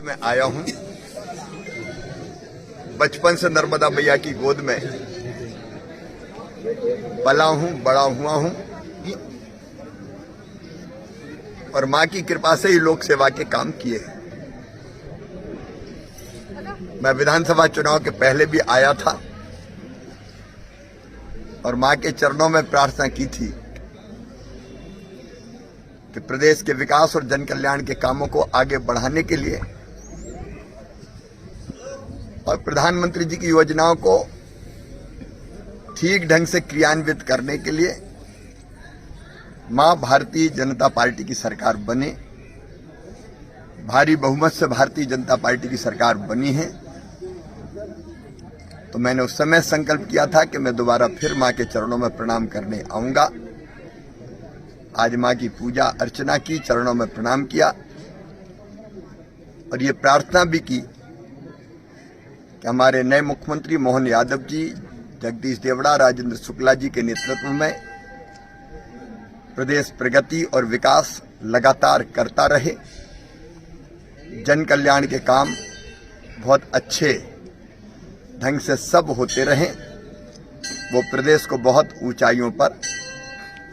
में आया हूं। बचपन से नर्मदा मैया की गोद में पला हूं, बड़ा हुआ हूं और मां की कृपा से ही लोक सेवा के काम किए हैं। मैं विधानसभा चुनाव के पहले भी आया था और मां के चरणों में प्रार्थना की थी कि प्रदेश के विकास और जन कल्याण के कामों को आगे बढ़ाने के लिए और प्रधानमंत्री जी की योजनाओं को ठीक ढंग से क्रियान्वित करने के लिए मां भारतीय जनता पार्टी की सरकार बने। भारी बहुमत से भारतीय जनता पार्टी की सरकार बनी है, तो मैंने उस समय संकल्प किया था कि मैं दोबारा फिर मां के चरणों में प्रणाम करने आऊंगा। आज मां की पूजा अर्चना की, चरणों में प्रणाम किया और ये प्रार्थना भी की कि हमारे नए मुख्यमंत्री मोहन यादव जी, जगदीश देवड़ा, राजेंद्र शुक्ला जी के नेतृत्व में प्रदेश प्रगति और विकास लगातार करता रहे। जन कल्याण के काम बहुत अच्छे ढंग से सब होते रहें, वो प्रदेश को बहुत ऊंचाइयों पर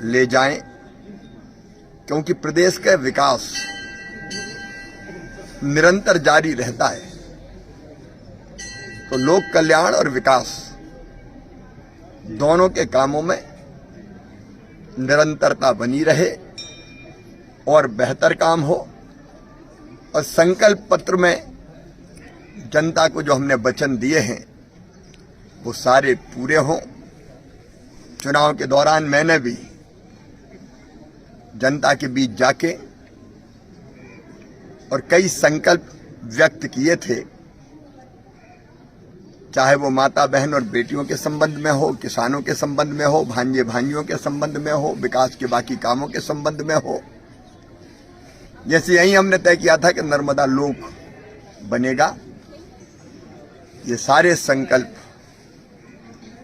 ले जाएं, क्योंकि प्रदेश का विकास निरंतर जारी रहता है। तो लोक कल्याण और विकास दोनों के कामों में निरंतरता बनी रहे और बेहतर काम हो और संकल्प पत्र में जनता को जो हमने वचन दिए हैं वो सारे पूरे हों। चुनाव के दौरान मैंने भी जनता के बीच जाके और कई संकल्प व्यक्त किए थे, चाहे वो माता बहन और बेटियों के संबंध में हो, किसानों के संबंध में हो, भांजे भांजियों के संबंध में हो, विकास के बाकी कामों के संबंध में हो। जैसे यही हमने तय किया था कि नर्मदा लोक बनेगा। ये सारे संकल्प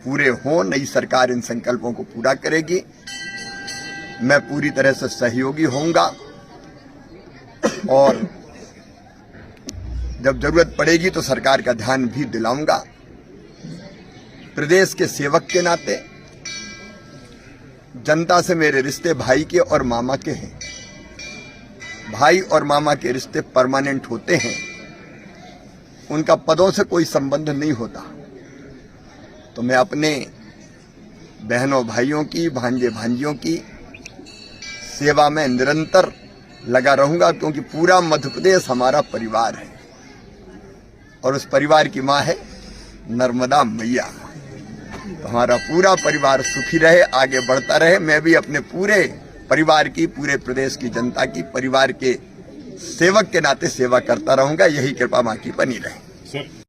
पूरे हों, नई सरकार इन संकल्पों को पूरा करेगी। मैं पूरी तरह से सहयोगी होऊंगा और जब जरूरत पड़ेगी तो सरकार का ध्यान भी दिलाऊंगा। प्रदेश के सेवक के नाते जनता से मेरे रिश्ते भाई के और मामा के हैं। भाई और मामा के रिश्ते परमानेंट होते हैं, उनका पदों से कोई संबंध नहीं होता। तो मैं अपने बहनों भाइयों की, भांजे भांजियों की सेवा में निरंतर लगा रहूंगा, क्योंकि पूरा मध्य प्रदेश हमारा परिवार है और उस परिवार की मां है नर्मदा मैया। तो हमारा पूरा परिवार सुखी रहे, आगे बढ़ता रहे। मैं भी अपने पूरे परिवार की, पूरे प्रदेश की जनता की, परिवार के सेवक के नाते सेवा करता रहूंगा। यही कृपा मां की बनी रहे।